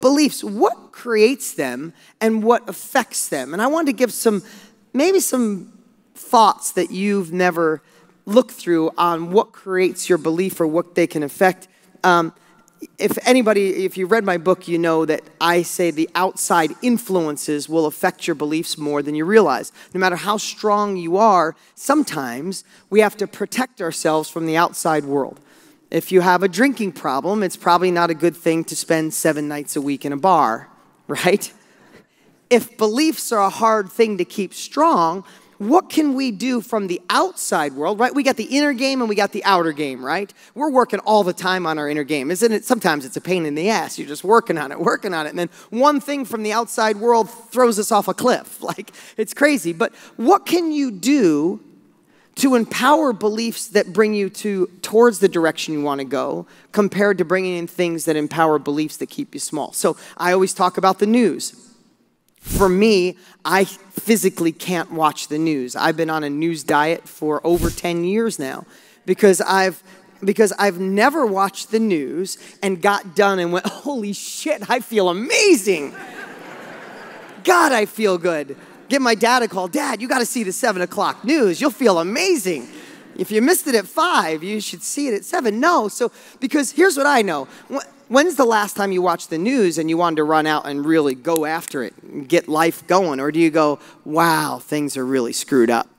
beliefs, what creates them and what affects them? And I wanted to give maybe some thoughts that you've never looked through on what creates your belief or what they can affect. If you read my book, you know that I say the outside influences will affect your beliefs more than you realize. No matter how strong you are, sometimes we have to protect ourselves from the outside world. If you have a drinking problem, it's probably not a good thing to spend 7 nights a week in a bar, right? If beliefs are a hard thing to keep strong, what can we do from the outside world, right? We got the inner game and we got the outer game, right? We're working all the time on our inner game, isn't it? Sometimes it's a pain in the ass. You're just working on it. And then one thing from the outside world throws us off a cliff. Like, it's crazy. But what can you do to empower beliefs that bring you towards the direction you want to go compared to bringing in things that empower beliefs that keep you small? So I always talk about the news. For me, I physically can't watch the news. I've been on a news diet for over 10 years now because I've never watched the news and got done and went, holy shit, I feel amazing. God, I feel good. Give my dad a call. Dad, you got to see the 7 o'clock news. You'll feel amazing. If you missed it at 5, you should see it at 7. No, because here's what I know. When's the last time you watched the news and you wanted to run out and really go after it and get life going? Or do you go, wow, things are really screwed up?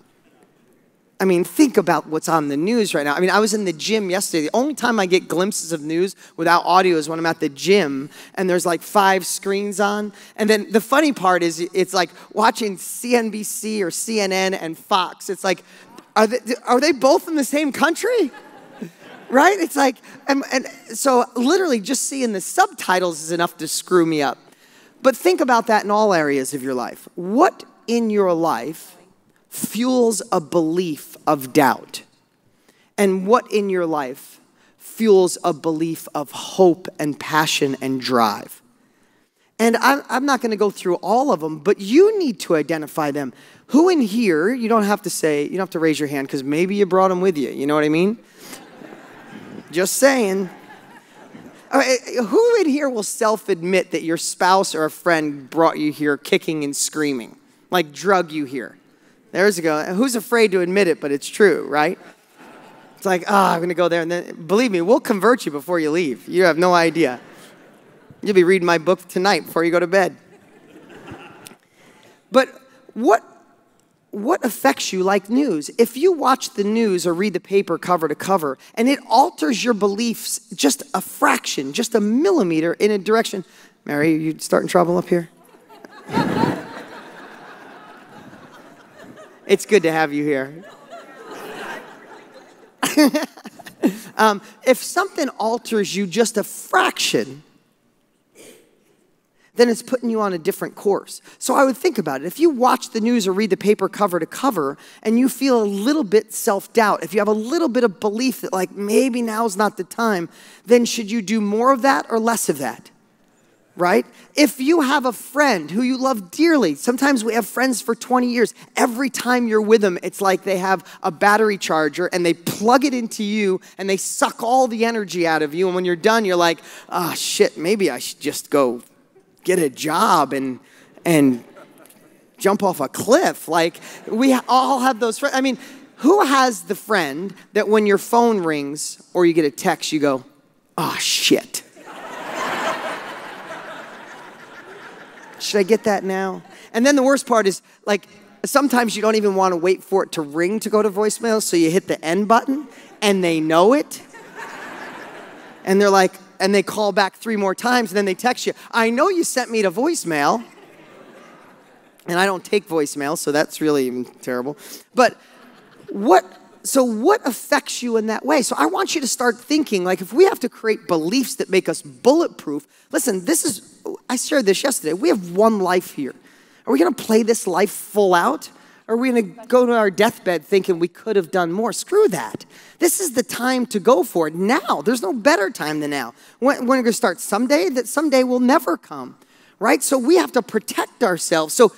I mean, think about what's on the news right now. I mean, I was in the gym yesterday. The only time I get glimpses of news without audio is when I'm at the gym and there's like 5 screens on. And then the funny part is it's like watching CNBC or CNN and Fox. It's like, are they both in the same country? Right? It's like, and so literally just seeing the subtitles is enough to screw me up. But think about that in all areas of your life. What in your life fuels a belief of doubt? And what in your life fuels a belief of hope and passion and drive? And I'm not going to go through all of them, but you need to identify them. Who in here, you don't have to raise your hand because maybe you brought them with you. You know what I mean? Just saying. Who in here will self-admit that your spouse or a friend brought you here kicking and screaming? Like drug you here? There's a go. Who's afraid to admit it, but it's true, right? It's like, I'm going to go there. And then, believe me, we'll convert you before you leave. You have no idea. You'll be reading my book tonight before you go to bed. But what affects you like news? If you watch the news or read the paper cover to cover and it alters your beliefs just a fraction, just a millimeter in a direction. Mary, are you starting trouble up here? It's good to have you here. If something alters you just a fraction, then it's putting you on a different course. So I would think about it. If you watch the news or read the paper cover to cover and you feel a little bit self-doubt, if you have a little bit of belief that like maybe now's not the time, then should you do more of that or less of that? Right? If you have a friend who you love dearly, sometimes we have friends for 20 years. Every time you're with them, it's like they have a battery charger and they plug it into you and they suck all the energy out of you. And when you're done, you're like, oh shit, maybe I should just go get a job and jump off a cliff. Like, we all have those friends. I mean, who has the friend that when your phone rings or you get a text, you go, oh, shit. Should I get that now? And then the worst part is, like, sometimes you don't even want to wait for it to ring to go to voicemail, so you hit the end button, and they know it. And they're like, and they call back 3 more times, and then they text you, I know you sent me to voicemail. And I don't take voicemail, so that's really even terrible. But what affects you in that way? So I want you to start thinking, like, if we have to create beliefs that make us bulletproof, listen, I shared this yesterday. We have one life here. Are we going to play this life full out? Or are we going to go to our deathbed thinking we could have done more? Screw that. This is the time to go for it now. There's no better time than now. We're going to start someday that someday will never come, right? So we have to protect ourselves. So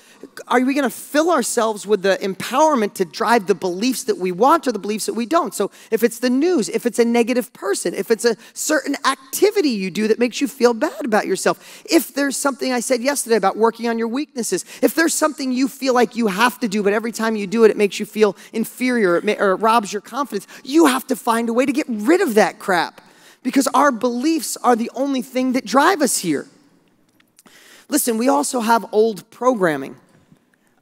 are we going to fill ourselves with the empowerment to drive the beliefs that we want or the beliefs that we don't? So if it's the news, if it's a negative person, if it's a certain activity you do that makes you feel bad about yourself, if there's something I said yesterday about working on your weaknesses, if there's something you feel like you have to do, but every time you do it, it makes you feel inferior or it robs your confidence, you have to find a way to get rid of that crap, because our beliefs are the only thing that drive us here. Listen, we also have old programming.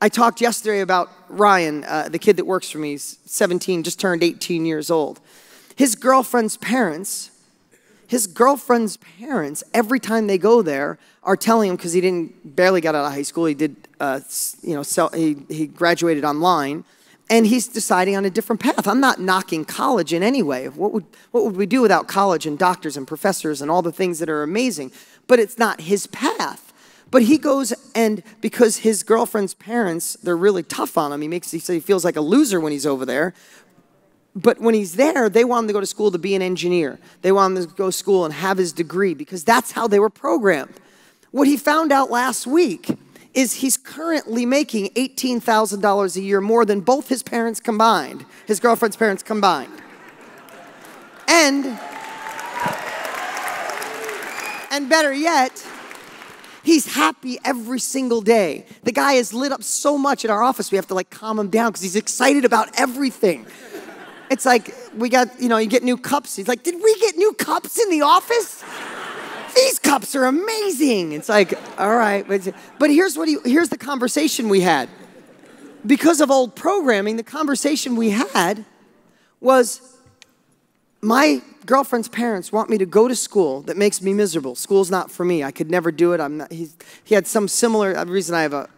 I talked yesterday about Ryan, the kid that works for me. He's 17, just turned 18 years old. His girlfriend's parents, every time they go there, are telling him, because he barely got out of high school. He did, he graduated online, and he's deciding on a different path. I'm not knocking college in any way. What would we do without college and doctors and professors and all the things that are amazing? But it's not his path. But he goes, and because his girlfriend's parents, they're really tough on him. He feels like a loser when he's over there. But when he's there, they want him to go to school to be an engineer. They want him to go to school and have his degree, because that's how they were programmed. What he found out last week is he's currently making $18,000 a year more than both his parents combined, his girlfriend's parents combined. And better yet, he's happy every single day. The guy is lit up so much at our office, we have to like calm him down because he's excited about everything. It's like, we got, you get new cups. He's like, did we get new cups in the office? These cups are amazing. It's like, all right. But here's the conversation we had. Because of old programming, the conversation we had was, my girlfriend's parents want me to go to school that makes me miserable. School's not for me. I could never do it. He had some similar, reason I have a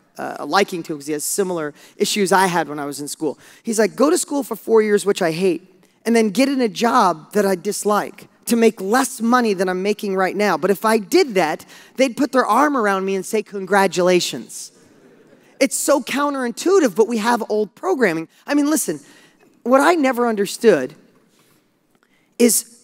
liking to him, because he has similar issues I had when I was in school. He's like, go to school for 4 years, which I hate, and then get in a job that I dislike to make less money than I'm making right now. But if I did that, they'd put their arm around me and say, congratulations. It's so counterintuitive, but we have old programming. I mean, listen, what I never understood is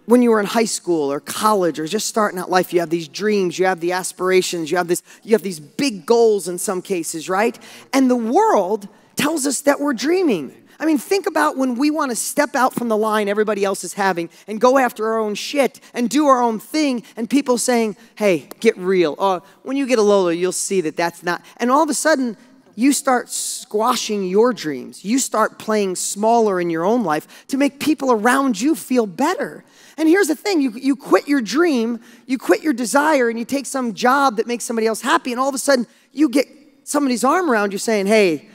when you were in high school or college or just starting out life, you have these dreams, you have the aspirations, you have these big goals in some cases, right? And the world tells us that we're dreaming. I mean, think about when we want to step out from the line everybody else is having and go after our own shit and do our own thing, and people saying, hey, get real. Or when you get a Lola, you'll see that that's not. And all of a sudden, you start squashing your dreams. You start playing smaller in your own life to make people around you feel better. And here's the thing, you quit your dream, you quit your desire, and you take some job that makes somebody else happy, and all of a sudden, you get somebody's arm around you saying, hey,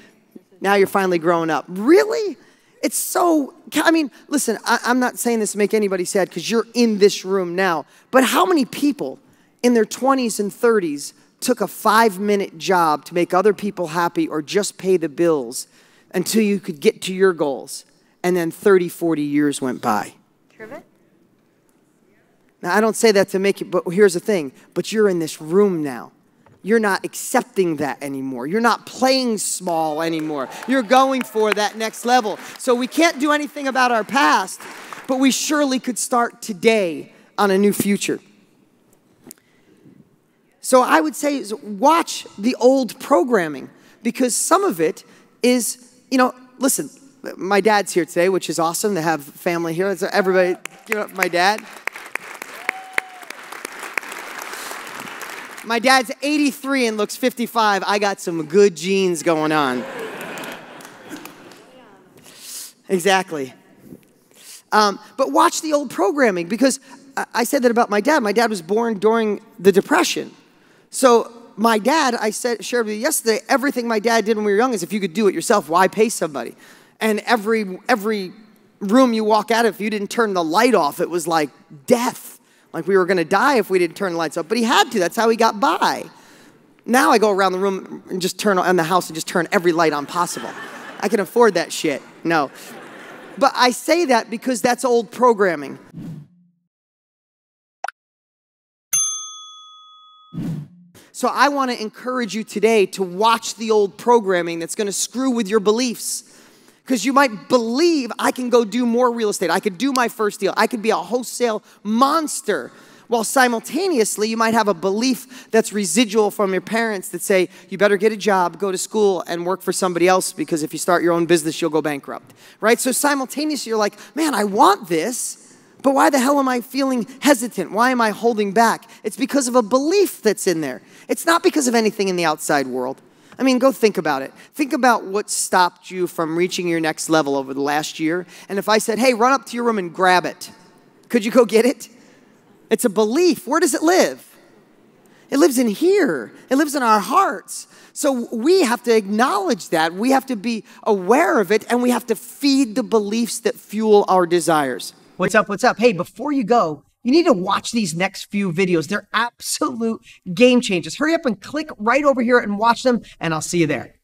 now you're finally growing up. Really? It's so, I mean, listen, I'm not saying this to make anybody sad, because you're in this room now, but how many people in their 20s and 30s took a 5-minute job to make other people happy or just pay the bills until you could get to your goals, and then 30, 40 years went by? Trivet? Now, I don't say that to make you, but here's the thing, but you're in this room now. You're not accepting that anymore. You're not playing small anymore. You're going for that next level. So we can't do anything about our past, but we surely could start today on a new future. So I would say watch the old programming, because some of it is, listen, my dad's here today, which is awesome to have family here. So everybody give it up for my dad. My dad's 83 and looks 55. I got some good genes going on. Exactly. But watch the old programming, because I said that about my dad. My dad was born during the Depression. So my dad, shared with you yesterday, everything my dad did when we were young is, if you could do it yourself, why pay somebody? And every room you walk out of, if you didn't turn the light off, it was like death. Like we were going to die if we didn't turn the lights off. But he had to. That's how he got by. Now I go around the room and just turn on the house and just turn every light on possible. I can afford that shit. No. But I say that because that's old programming. So I want to encourage you today to watch the old programming that's going to screw with your beliefs. Because you might believe, I can go do more real estate. I could do my first deal. I could be a wholesale monster. While simultaneously, you might have a belief that's residual from your parents that say, you better get a job, go to school, and work for somebody else, because if you start your own business, you'll go bankrupt, right? So simultaneously, you're like, man, I want this, but why the hell am I feeling hesitant? Why am I holding back? It's because of a belief that's in there. It's not because of anything in the outside world. I mean, go think about it. Think about what stopped you from reaching your next level over the last year. And if I said, hey, run up to your room and grab it, could you go get it? It's a belief. Where does it live? It lives in here. It lives in our hearts. So we have to acknowledge that. We have to be aware of it, and we have to feed the beliefs that fuel our desires. What's up? What's up? Hey, before you go, you need to watch these next few videos. They're absolute game changers. Hurry up and click right over here and watch them, and I'll see you there.